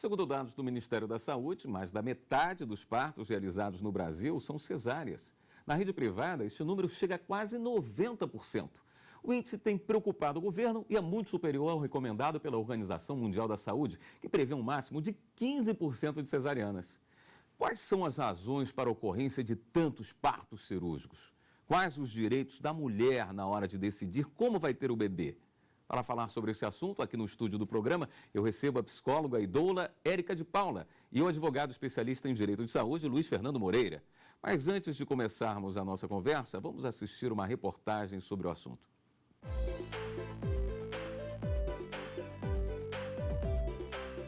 Segundo dados do Ministério da Saúde, mais da metade dos partos realizados no Brasil são cesáreas. Na rede privada, este número chega a quase 90%. O índice tem preocupado o governo e é muito superior ao recomendado pela Organização Mundial da Saúde, que prevê um máximo de 15% de cesarianas. Quais são as razões para a ocorrência de tantos partos cirúrgicos? Quais os direitos da mulher na hora de decidir como vai ter o bebê? Para falar sobre esse assunto, aqui no estúdio do programa, eu recebo a psicóloga e doula Érica de Paula e o advogado especialista em direito de saúde, Luiz Fernando Moreira. Mas antes de começarmos a nossa conversa, vamos assistir uma reportagem sobre o assunto.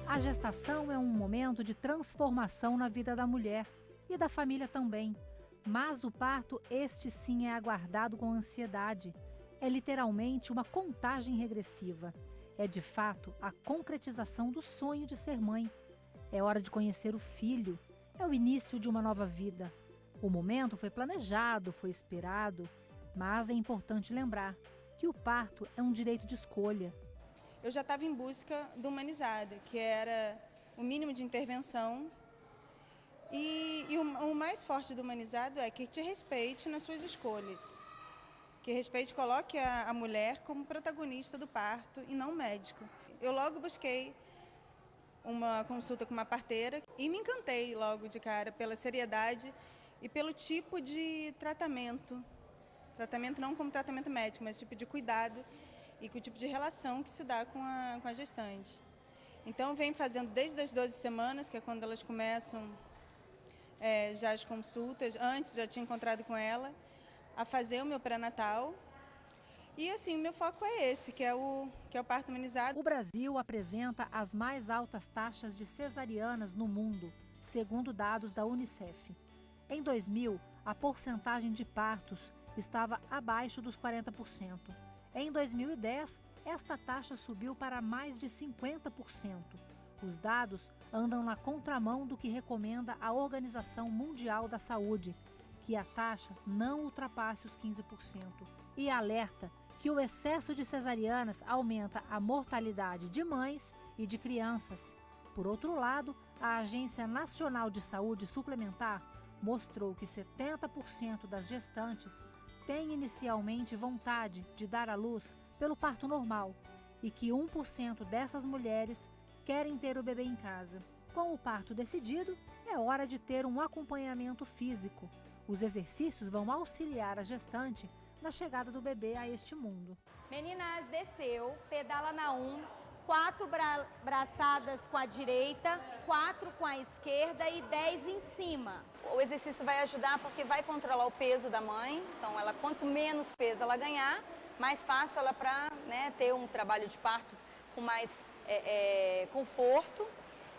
A gestação é um momento de transformação na vida da mulher e da família também. Mas o parto, este sim, é aguardado com ansiedade. É literalmente uma contagem regressiva. É de fato a concretização do sonho de ser mãe. É hora de conhecer o filho. É o início de uma nova vida. O momento foi planejado, foi esperado, mas é importante lembrar que o parto é um direito de escolha. Eu já estava em busca do humanizado, que era o mínimo de intervenção. E o mais forte do humanizado é que te respeite nas suas escolhas. Que respeite, coloque a mulher como protagonista do parto e não médico. Eu logo busquei uma consulta com uma parteira e me encantei logo de cara pela seriedade e pelo tipo de tratamento. Tratamento não como tratamento médico, mas tipo de cuidado e com o tipo de relação que se dá com a gestante. Então, venho fazendo desde as 12 semanas, que é quando elas começam já as consultas. Antes, já tinha encontrado com ela, a fazer o meu pré-natal. E, assim, o meu foco é esse, que é o parto humanizado. O Brasil apresenta as mais altas taxas de cesarianas no mundo, segundo dados da Unicef. Em 2000, a porcentagem de partos estava abaixo dos 40%. Em 2010, esta taxa subiu para mais de 50%. Os dados andam na contramão do que recomenda a Organização Mundial da Saúde, que a taxa não ultrapasse os 15%. E alerta que o excesso de cesarianas aumenta a mortalidade de mães e de crianças. Por outro lado, a Agência Nacional de Saúde Suplementar mostrou que 70% das gestantes têm inicialmente vontade de dar à luz pelo parto normal e que 1% dessas mulheres querem ter o bebê em casa. Com o parto decidido, é hora de ter um acompanhamento físico. Os exercícios vão auxiliar a gestante na chegada do bebê a este mundo. Meninas, desceu, pedala na 4 braçadas com a direita, 4 com a esquerda e 10 em cima. O exercício vai ajudar porque vai controlar o peso da mãe. Então, quanto menos peso ela ganhar, mais fácil ela para ter um trabalho de parto com mais conforto.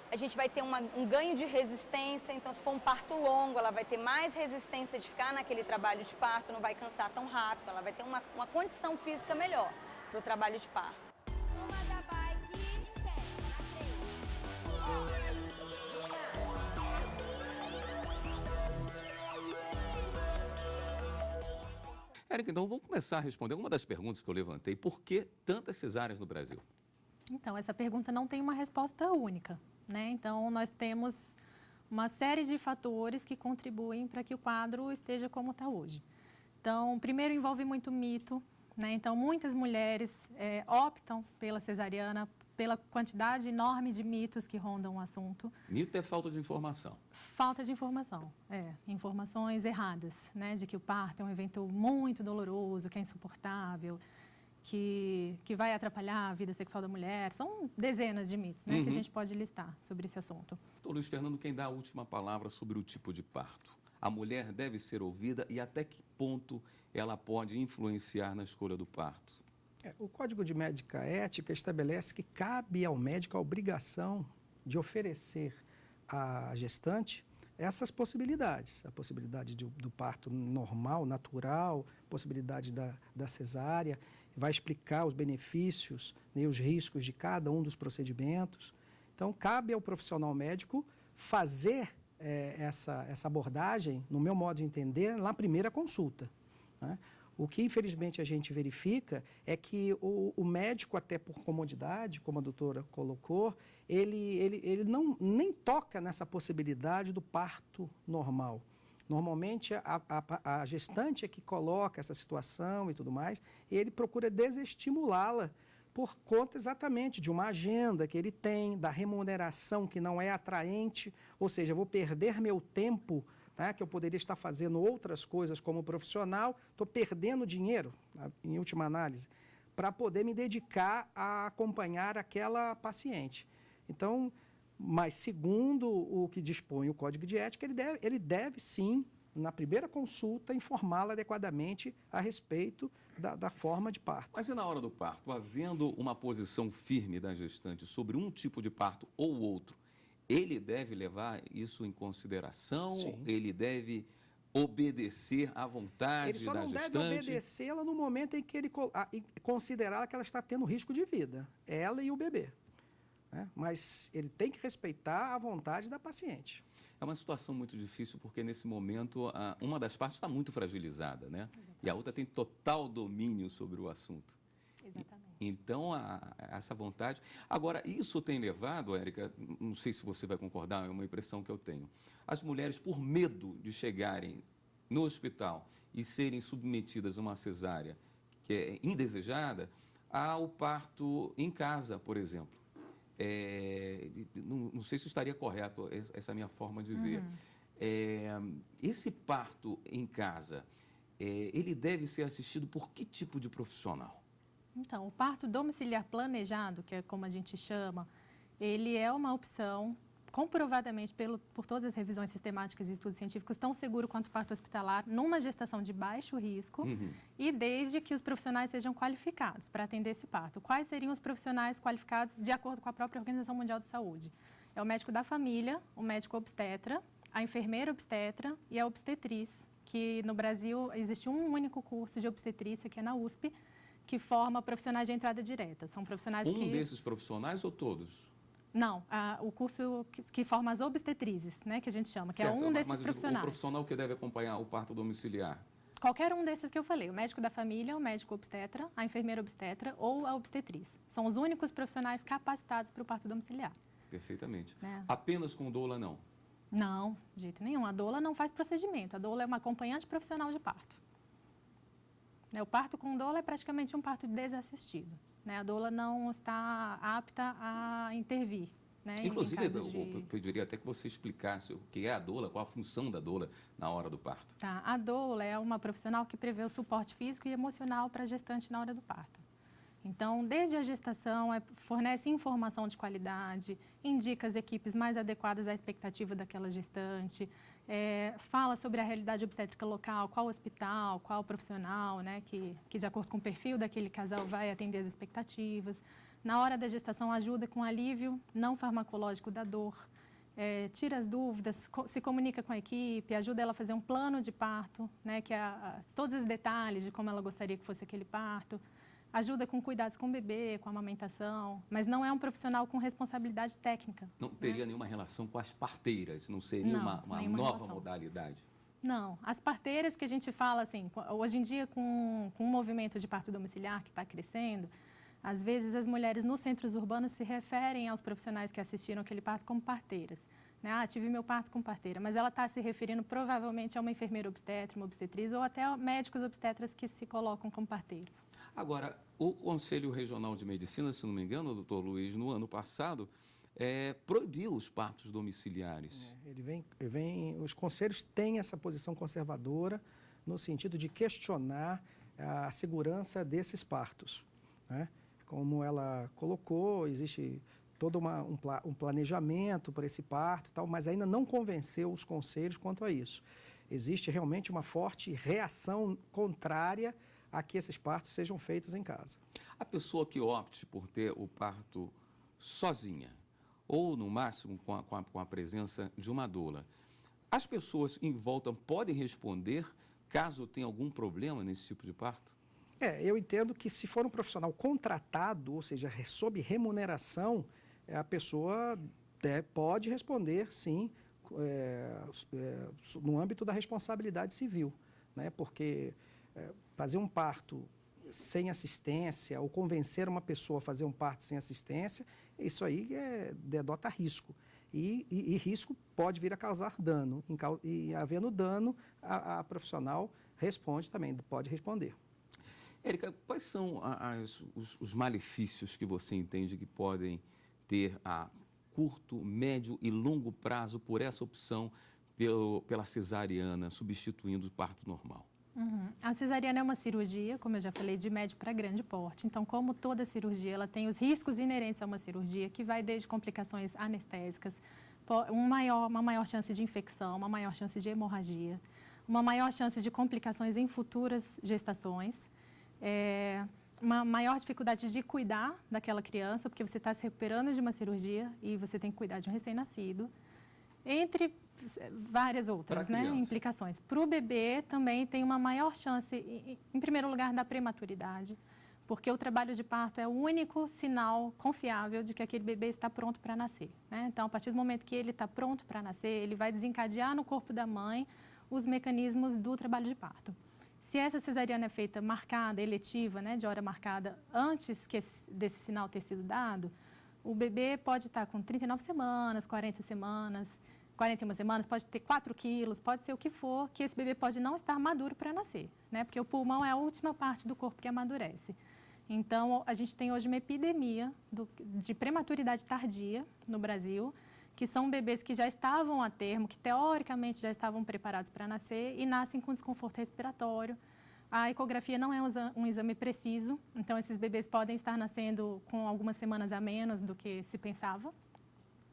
A gente vai ter um ganho de resistência, então se for um parto longo, ela vai ter mais resistência de ficar naquele trabalho de parto, não vai cansar tão rápido, ela vai ter uma condição física melhor para o trabalho de parto. Érica, então vamos começar a responder uma das perguntas que eu levantei. Por que tantas cesáreas no Brasil? Então, essa pergunta não tem uma resposta única, né? Então, nós temos uma série de fatores que contribuem para que o quadro esteja como está hoje. Então, primeiro envolve muito mito, né? Então, muitas mulheres optam pela cesariana pela quantidade enorme de mitos que rondam o assunto. Mito é falta de informação. Falta de informação, informações erradas, né? De que o parto é um evento muito doloroso, que é insuportável, que vai atrapalhar a vida sexual da mulher. São dezenas de mitos, né? Que a gente pode listar sobre esse assunto. Doutor Luiz Fernando, quem dá a última palavra sobre o tipo de parto? A mulher deve ser ouvida e até que ponto ela pode influenciar na escolha do parto? O Código de Médica Ética estabelece que cabe ao médico a obrigação de oferecer à gestante essas possibilidades. A possibilidade do parto normal, natural, possibilidade da cesárea, vai explicar os benefícios e os riscos de cada um dos procedimentos. Então, cabe ao profissional médico fazer essa abordagem, no meu modo de entender, na primeira consulta, né? O que, infelizmente, a gente verifica é que o médico, até por comodidade, como a doutora colocou, ele nem toca nessa possibilidade do parto normal. Normalmente, a gestante é que coloca essa situação e tudo mais, e ele procura desestimulá-la por conta exatamente de uma agenda que ele tem, da remuneração que não é atraente, ou seja, eu vou perder meu tempo, tá, que eu poderia estar fazendo outras coisas como profissional, estou perdendo dinheiro, em última análise, para poder me dedicar a acompanhar aquela paciente. Então, mas segundo o que dispõe o Código de Ética, ele deve sim, na primeira consulta, informá-la adequadamente a respeito da forma de parto. Mas e na hora do parto, havendo uma posição firme da gestante sobre um tipo de parto ou outro, ele deve levar isso em consideração? Sim. Ele deve obedecer à vontade da gestante? Ele só não deve obedecê-la no momento em que ele considerar que ela está tendo risco de vida, ela e o bebê. Né? Mas ele tem que respeitar a vontade da paciente. É uma situação muito difícil porque, nesse momento, uma das partes está muito fragilizada, né? E a outra tem total domínio sobre o assunto. Exatamente. Então, essa vontade... Agora, isso tem levado, Érica, não sei se você vai concordar, é uma impressão que eu tenho, as mulheres, por medo de chegarem no hospital e serem submetidas a uma cesárea que é indesejada, ao parto em casa, por exemplo. Não sei se estaria correto essa minha forma de ver. Esse parto em casa, ele deve ser assistido por que tipo de profissional? Então, o parto domiciliar planejado, que é como a gente chama, ele é uma opção comprovadamente por todas as revisões sistemáticas e estudos científicos tão seguro quanto o parto hospitalar, numa gestação de baixo risco e desde que os profissionais sejam qualificados para atender esse parto. Quais seriam os profissionais qualificados de acordo com a própria Organização Mundial de Saúde? É o médico da família, o médico obstetra, a enfermeira obstetra e a obstetriz, que no Brasil existe um único curso de obstetrícia, que é na USP, que forma profissionais de entrada direta. São profissionais que... Um desses profissionais ou todos? Não, o curso que forma as obstetrizes, né, que a gente chama, que certo, é um desses mas profissionais. O profissional que deve acompanhar o parto domiciliar? Qualquer um desses que eu falei, o médico da família, o médico obstetra, a enfermeira obstetra ou a obstetriz. São os únicos profissionais capacitados para o parto domiciliar. Perfeitamente. É. Apenas com doula, não? Não, de jeito nenhum. A doula não faz procedimento. A doula é uma acompanhante profissional de parto. O parto com doula é praticamente um parto desassistido. A doula não está apta a intervir. Inclusive, eu pediria até que você explicasse o que é a doula, qual a função da doula na hora do parto. Tá. A doula é uma profissional que prevê o suporte físico e emocional para a gestante na hora do parto. Então, desde a gestação, fornece informação de qualidade, indica as equipes mais adequadas à expectativa daquela gestante, fala sobre a realidade obstétrica local, qual hospital, qual profissional, que de acordo com o perfil daquele casal vai atender as expectativas. Na hora da gestação, ajuda com alívio não farmacológico da dor, tira as dúvidas, se comunica com a equipe, ajuda ela a fazer um plano de parto, que todos os detalhes de como ela gostaria que fosse aquele parto. Ajuda com cuidados com o bebê, com a amamentação, mas não é um profissional com responsabilidade técnica. Não teria nenhuma relação com as parteiras? Não seria uma nova modalidade? Não. As parteiras que a gente fala, assim, hoje em dia, com o movimento de parto domiciliar que está crescendo, às vezes as mulheres nos centros urbanos se referem aos profissionais que assistiram aquele parto como parteiras. Tive meu parto com parteira, mas ela está se referindo provavelmente a uma enfermeira obstetra, uma obstetriz ou até a médicos obstetras que se colocam como parteiros. Agora, o Conselho Regional de Medicina, se não me engano, doutor Luiz, no ano passado, proibiu os partos domiciliares. Os conselhos têm essa posição conservadora no sentido de questionar a segurança desses partos. Como ela colocou, existe todo um planejamento para esse parto, mas ainda não convenceu os conselhos quanto a isso. Existe realmente uma forte reação contrária a que esses partos sejam feitos em casa. A pessoa que opte por ter o parto sozinha, ou no máximo com a presença de uma doula, as pessoas em volta podem responder caso tenha algum problema nesse tipo de parto? Eu entendo que se for um profissional contratado, ou seja, sob remuneração, a pessoa pode responder, sim, no âmbito da responsabilidade civil, porque fazer um parto sem assistência ou convencer uma pessoa a fazer um parto sem assistência, isso aí denota risco. E risco pode vir a causar dano. E havendo dano, a profissional responde também, pode responder. Érica, quais são os malefícios que você entende que podem ter a curto, médio e longo prazo por essa opção pela cesariana, substituindo o parto normal? A cesariana é uma cirurgia, como eu já falei, de médio para grande porte. Então, como toda cirurgia, ela tem os riscos inerentes a uma cirurgia, que vai desde complicações anestésicas, uma maior chance de infecção, uma maior chance de hemorragia, uma maior chance de complicações em futuras gestações, uma maior dificuldade de cuidar daquela criança, porque você está se recuperando de uma cirurgia e você tem que cuidar de um recém-nascido, entre várias outras implicações. Para o bebê também tem uma maior chance, em primeiro lugar, da prematuridade, porque o trabalho de parto é o único sinal confiável de que aquele bebê está pronto para nascer, né? Então, a partir do momento que ele está pronto para nascer, ele vai desencadear no corpo da mãe os mecanismos do trabalho de parto. Se essa cesariana é feita marcada, eletiva, né, de hora marcada, antes desse sinal ter sido dado, o bebê pode estar com 39 semanas, 40 semanas, 41 semanas, pode ter 4 quilos, pode ser o que for, que esse bebê pode não estar maduro para nascer, né? Porque o pulmão é a última parte do corpo que amadurece. Então, a gente tem hoje uma epidemia de prematuridade tardia no Brasil, que são bebês que já estavam a termo, que teoricamente já estavam preparados para nascer e nascem com desconforto respiratório. A ecografia não é um exame preciso, então esses bebês podem estar nascendo com algumas semanas a menos do que se pensava.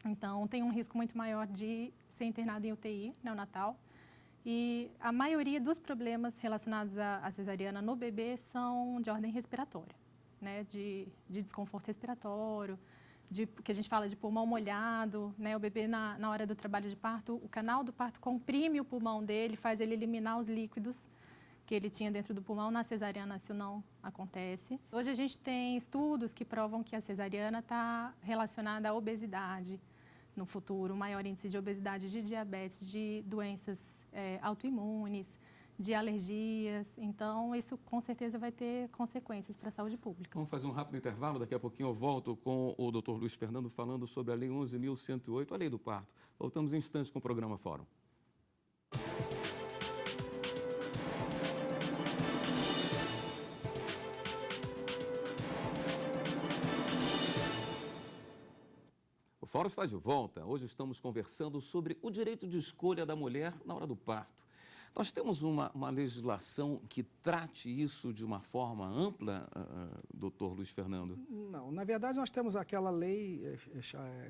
Então, tem um risco muito maior de ser internado em UTI neonatal. E a maioria dos problemas relacionados à cesariana no bebê são de ordem respiratória, né? De desconforto respiratório, que a gente fala de pulmão molhado, né? O bebê, na hora do trabalho de parto, o canal do parto comprime o pulmão dele, faz ele eliminar os líquidos que ele tinha dentro do pulmão. Na cesariana isso não acontece. Hoje a gente tem estudos que provam que a cesariana está relacionada à obesidade no futuro, maior índice de obesidade, de diabetes, de doenças autoimunes, de alergias. Então, isso com certeza vai ter consequências para a saúde pública. Vamos fazer um rápido intervalo, daqui a pouquinho eu volto com o Dr. Luiz Fernando falando sobre a Lei 11.108, a Lei do Parto. Voltamos em instantes com o programa Fórum. O Fórum está de volta. Hoje estamos conversando sobre o direito de escolha da mulher na hora do parto. Nós temos uma legislação que trate isso de uma forma ampla, doutor Luiz Fernando? Não, na verdade nós temos aquela lei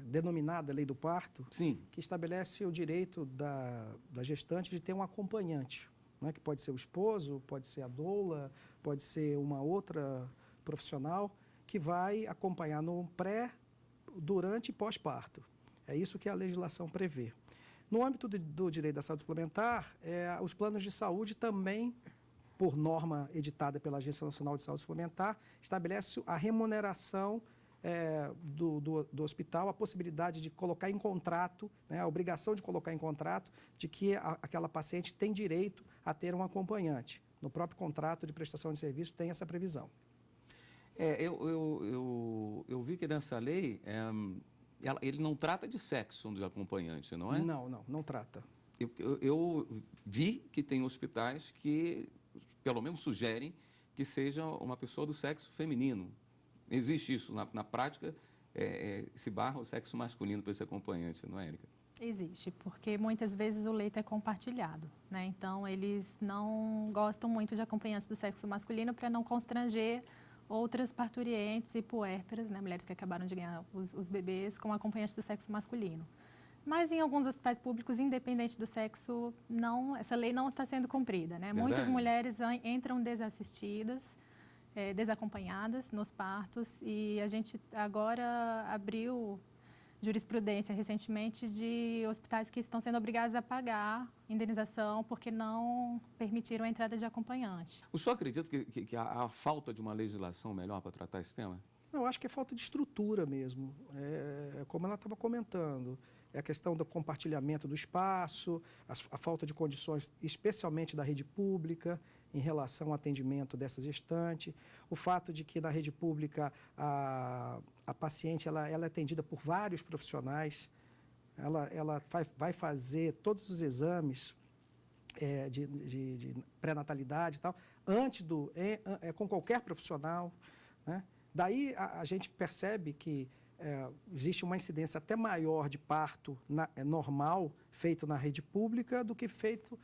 denominada Lei do Parto, sim, que estabelece o direito da gestante de ter um acompanhante, né, que pode ser o esposo, pode ser a doula, pode ser uma outra profissional, que vai acompanhar no pré, durante e pós-parto. É isso que a legislação prevê. No âmbito do direito da saúde suplementar, os planos de saúde também, por norma editada pela Agência Nacional de Saúde Suplementar, estabelece a remuneração do hospital, a possibilidade de colocar em contrato, né, a obrigação de colocar em contrato de que aquela paciente tem direito a ter um acompanhante. No próprio contrato de prestação de serviço tem essa previsão. Eu vi que nessa lei... ele não trata de sexo de acompanhante, não é? Não trata. Eu vi que tem hospitais que, pelo menos, sugerem que seja uma pessoa do sexo feminino. Existe isso. Na prática, se barra o sexo masculino para esse acompanhante, não é, Érica? Existe, porque muitas vezes o leito é compartilhado, né? Então, eles não gostam muito de acompanhantes do sexo masculino para não constranger outras parturientes e puérperas, né, mulheres que acabaram de ganhar os bebês com acompanhante do sexo masculino. Mas em alguns hospitais públicos, independente do sexo, essa lei não está sendo cumprida, né? Muitas mulheres entram desassistidas, desacompanhadas nos partos, e a gente agora abriu jurisprudência recentemente de hospitais que estão sendo obrigados a pagar indenização porque não permitiram a entrada de acompanhante. O senhor acredita que há falta de uma legislação melhor para tratar esse tema? Não, eu acho que é falta de estrutura mesmo. Como ela estava comentando, é a questão do compartilhamento do espaço, a falta de condições, especialmente da rede pública, em relação ao atendimento dessa gestante, o fato de que na rede pública a paciente ela é atendida por vários profissionais, ela vai fazer todos os exames de pré-natalidade e tal, antes com qualquer profissional, né? Daí a gente percebe que existe uma incidência até maior de parto normal feito na rede pública do que feito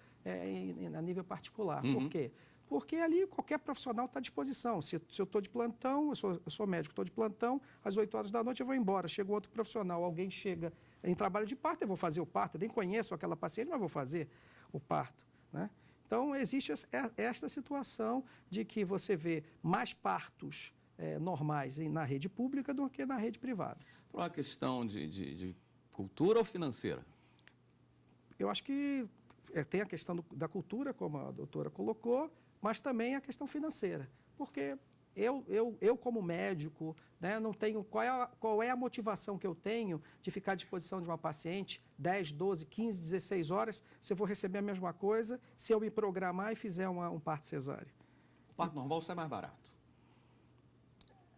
a nível particular. Uhum. Por quê? Porque ali qualquer profissional está à disposição. Se eu estou de plantão, eu sou médico, estou de plantão, às 8 horas da noite eu vou embora. Chega outro profissional, alguém chega em trabalho de parto, eu vou fazer o parto. Eu nem conheço aquela paciente, mas vou fazer o parto, né? Então, existe esta situação de que você vê mais partos normais na rede pública do que na rede privada. Por uma questão de cultura ou financeira? Eu acho que tem a questão da cultura, como a doutora colocou, mas também a questão financeira. Porque eu como médico, né, não tenho... Qual é a motivação que eu tenho de ficar à disposição de uma paciente 10, 12, 15, 16 horas, se eu vou receber a mesma coisa, se eu me programar e fizer um parto cesárea? O parto normal sai mais barato.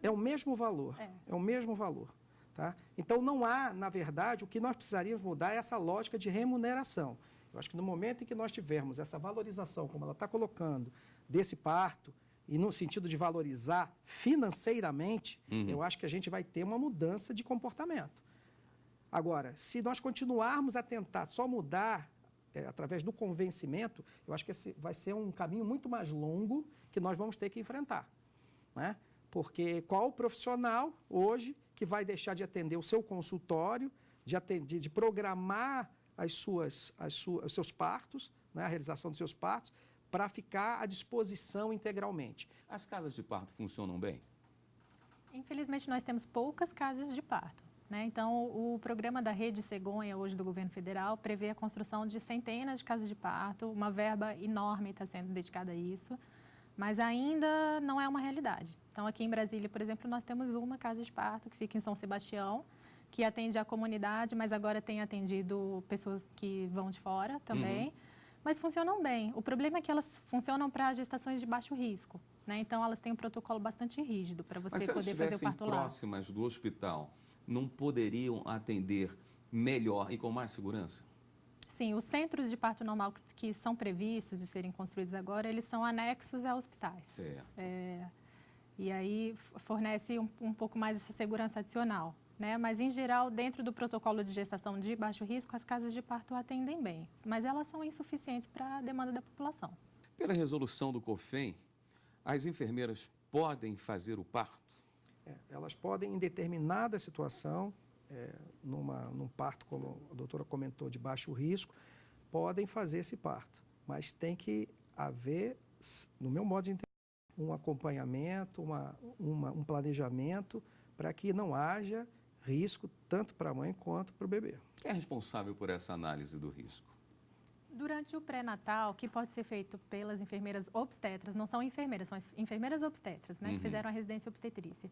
É o mesmo valor, é o mesmo valor. Tá? Então, não há, na verdade, o que nós precisaríamos mudar é essa lógica de remuneração. Eu acho que no momento em que nós tivermos essa valorização, como ela está colocando, desse parto, e no sentido de valorizar financeiramente, eu acho que a gente vai ter uma mudança de comportamento. Agora, se nós continuarmos a tentar só mudar através do convencimento, eu acho que esse vai ser um caminho muito mais longo que nós vamos ter que enfrentar, né? Porque qual o profissional hoje que vai deixar de atender o seu consultório, de programar os seus partos, né, a realização dos seus partos, para ficar à disposição integralmente? As casas de parto funcionam bem? Infelizmente, nós temos poucas casas de parto, né? Então, o programa da Rede Cegonha, hoje do governo federal, prevê a construção de centenas de casas de parto, uma verba enorme está sendo dedicada a isso, mas ainda não é uma realidade. Então, aqui em Brasília, por exemplo, nós temos uma casa de parto que fica em São Sebastião, que atende a comunidade, mas agora tem atendido pessoas que vão de fora também. Mas funcionam bem. O problema é que elas funcionam para gestações de baixo risco, né? Então, elas têm um protocolo bastante rígido para você poder fazer o parto lá. Mas próximas do hospital, não poderiam atender melhor e com mais segurança? Sim, os centros de parto normal que são previstos de serem construídos agora, eles são anexos a hospitais. Certo. E aí fornece um pouco mais essa segurança adicional, né? Mas, em geral, dentro do protocolo de gestação de baixo risco, as casas de parto atendem bem, mas elas são insuficientes para a demanda da população. Pela resolução do COFEM, as enfermeiras podem fazer o parto? Elas podem, em determinada situação, num parto, como a doutora comentou, de baixo risco, podem fazer esse parto, mas tem que haver, no meu modo de entender, um acompanhamento, um planejamento para que não haja risco tanto para a mãe quanto para o bebê. Quem é responsável por essa análise do risco? Durante o pré-natal, que pode ser feito pelas enfermeiras obstetras, não são enfermeiras, são as enfermeiras obstetras, né, que fizeram a residência obstetrícia.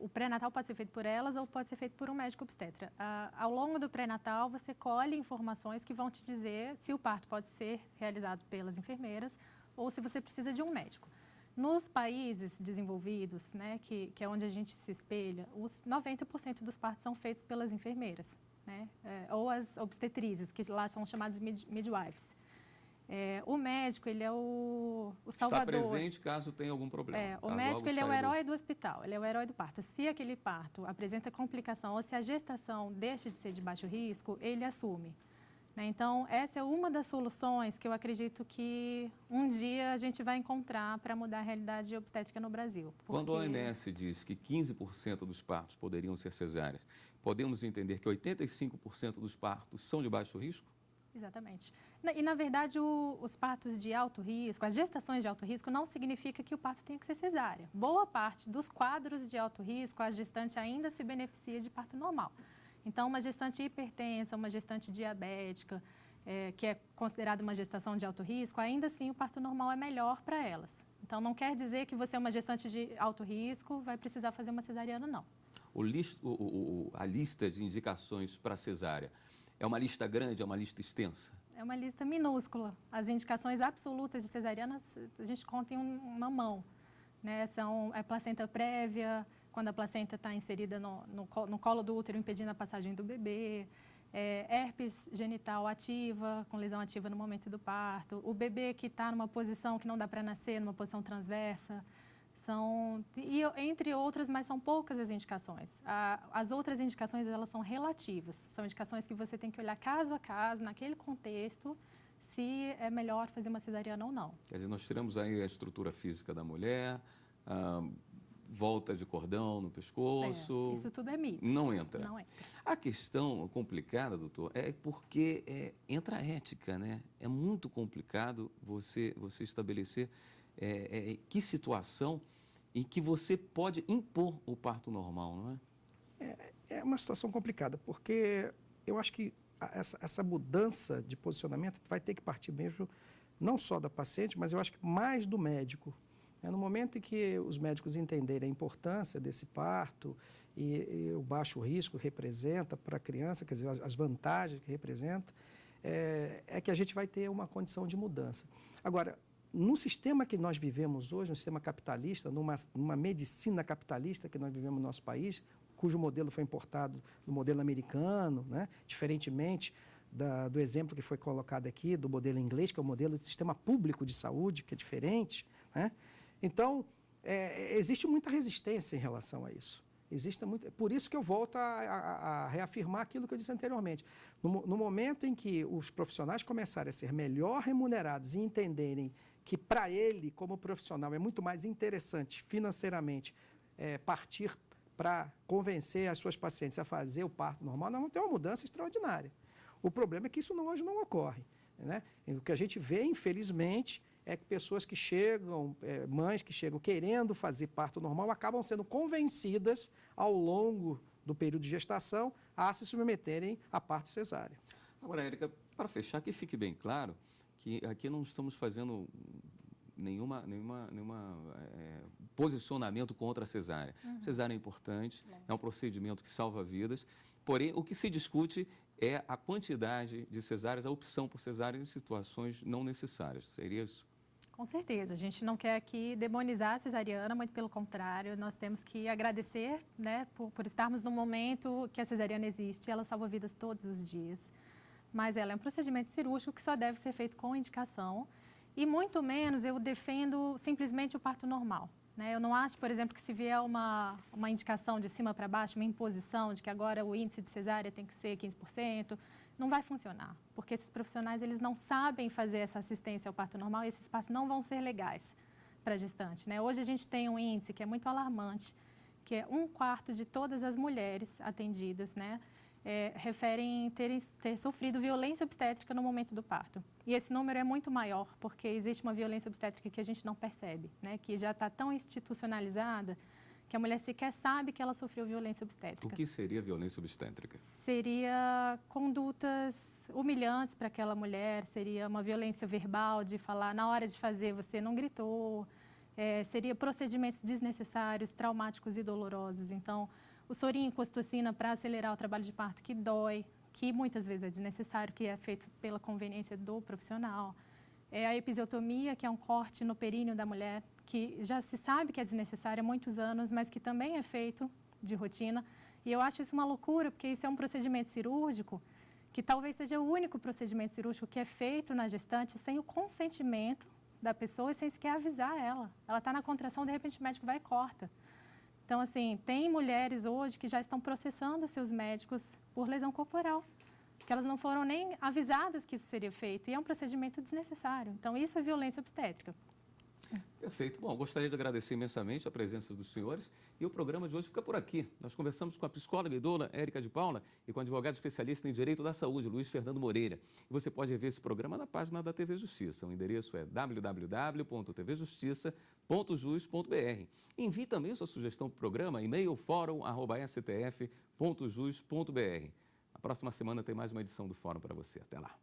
O pré-natal pode ser feito por elas ou pode ser feito por um médico obstetra. Ao longo do pré-natal, você colhe informações que vão te dizer se o parto pode ser realizado pelas enfermeiras ou se você precisa de um médico. Nos países desenvolvidos, né, que é onde a gente se espelha, os 90% dos partos são feitos pelas enfermeiras, né, ou as obstetrizes, que lá são chamadas midwives. O médico, ele é o salvador. Está presente caso tenha algum problema. O médico, ele é o herói do hospital, ele é o herói do parto. Se aquele parto apresenta complicação ou se a gestação deixa de ser de baixo risco, ele assume. Então, essa é uma das soluções que eu acredito que um dia a gente vai encontrar para mudar a realidade obstétrica no Brasil. Quando a OMS diz que 15% dos partos poderiam ser cesáreas, podemos entender que 85% dos partos são de baixo risco? Exatamente. E, na verdade, os partos de alto risco, as gestações de alto risco, não significa que o parto tenha que ser cesárea. Boa parte dos quadros de alto risco, a gestante ainda se beneficia de parto normal. Então, uma gestante hipertensa, uma gestante diabética, que é considerada uma gestação de alto risco, ainda assim o parto normal é melhor para elas. Então, não quer dizer que você é uma gestante de alto risco, vai precisar fazer uma cesariana, não. a lista de indicações para cesárea é uma lista grande, é uma lista extensa? É uma lista minúscula. As indicações absolutas de cesariana, a gente conta em uma mão, né? São placenta prévia, quando a placenta está inserida no colo do útero, impedindo a passagem do bebê, herpes genital ativa, com lesão ativa no momento do parto, o bebê que está numa posição que não dá para nascer, numa posição transversa, entre outras, mas são poucas as indicações. As outras indicações, elas são relativas, são indicações que você tem que olhar caso a caso, naquele contexto, se é melhor fazer uma cesariana ou não. Quer dizer, nós tiramos aí a estrutura física da mulher, volta de cordão no pescoço. Isso tudo é mito. Não entra. Não entra. A questão complicada, doutor, é porque entra a ética, né? É muito complicado você estabelecer que situação em que você pode impor o parto normal, não é? É uma situação complicada, porque eu acho que essa mudança de posicionamento vai ter que partir mesmo, não só da paciente, mas eu acho que mais do médico. No momento em que os médicos entenderem a importância desse parto e o baixo risco que representa para a criança, quer dizer, as vantagens que representa, é que a gente vai ter uma condição de mudança. Agora, no sistema que nós vivemos hoje, no sistema capitalista, numa medicina capitalista que nós vivemos no nosso país, cujo modelo foi importado do modelo americano, né? Diferentemente do exemplo que foi colocado aqui, do modelo inglês, que é o modelo de sistema público de saúde, que é diferente, né? Então, existe muita resistência em relação a isso. Por isso que eu volto a reafirmar aquilo que eu disse anteriormente. No momento em que os profissionais começarem a ser melhor remunerados e entenderem que para ele, como profissional, é muito mais interessante financeiramente partir para convencer as suas pacientes a fazer o parto normal, nós vamos ter uma mudança extraordinária. O problema é que isso hoje não ocorre, né? O que a gente vê, infelizmente, é que pessoas que chegam, mães que chegam querendo fazer parto normal, acabam sendo convencidas ao longo do período de gestação a se submeterem a parto cesárea. Agora, Érica, para fechar, que fique bem claro que aqui não estamos fazendo nenhuma posicionamento contra a cesárea. Cesárea é importante, é um procedimento que salva vidas, porém, o que se discute é a quantidade de cesáreas, a opção por cesárea em situações não necessárias. Seria isso? Com certeza, a gente não quer aqui demonizar a cesariana, muito pelo contrário, nós temos que agradecer, né, por estarmos no momento que a cesariana existe, ela salva vidas todos os dias. Mas ela é um procedimento cirúrgico que só deve ser feito com indicação e muito menos eu defendo simplesmente o parto normal, né? Eu não acho, por exemplo, que se vier uma indicação de cima para baixo, uma imposição de que agora o índice de cesárea tem que ser 15%, não vai funcionar, porque esses profissionais eles não sabem fazer essa assistência ao parto normal e esses partos não vão ser legais para a gestante, né? Hoje a gente tem um índice que é muito alarmante, que é 1/4 de todas as mulheres atendidas, né, referem ter sofrido violência obstétrica no momento do parto. E esse número é muito maior, porque existe uma violência obstétrica que a gente não percebe, né, que já está tão institucionalizada que a mulher sequer sabe que ela sofreu violência obstétrica. O que seria violência obstétrica? Seria condutas humilhantes para aquela mulher, seria uma violência verbal de falar, na hora de fazer você não gritou, seria procedimentos desnecessários, traumáticos e dolorosos. Então, o sorinho com ocitocina para acelerar o trabalho de parto que dói, que muitas vezes é desnecessário, que é feito pela conveniência do profissional. A episiotomia, que é um corte no períneo da mulher, que já se sabe que é desnecessário há muitos anos, mas que também é feito de rotina. E eu acho isso uma loucura, porque isso é um procedimento cirúrgico que talvez seja o único procedimento cirúrgico que é feito na gestante sem o consentimento da pessoa e sem sequer avisar ela. Ela está na contração, de repente o médico vai e corta. Então, assim, tem mulheres hoje que já estão processando seus médicos por lesão corporal, que elas não foram nem avisadas que isso seria feito, e é um procedimento desnecessário. Então, isso é violência obstétrica. Perfeito. Bom, gostaria de agradecer imensamente a presença dos senhores e o programa de hoje fica por aqui. Nós conversamos com a psicóloga e doula Érica de Paula e com o advogado especialista em Direito da Saúde, Luiz Fernando Moreira. E você pode ver esse programa na página da TV Justiça. O endereço é www.tvjustiça.jus.br. Envie também sua sugestão para o programa, e-mail fórum@stf.jus.br. Na próxima semana tem mais uma edição do Fórum para você. Até lá.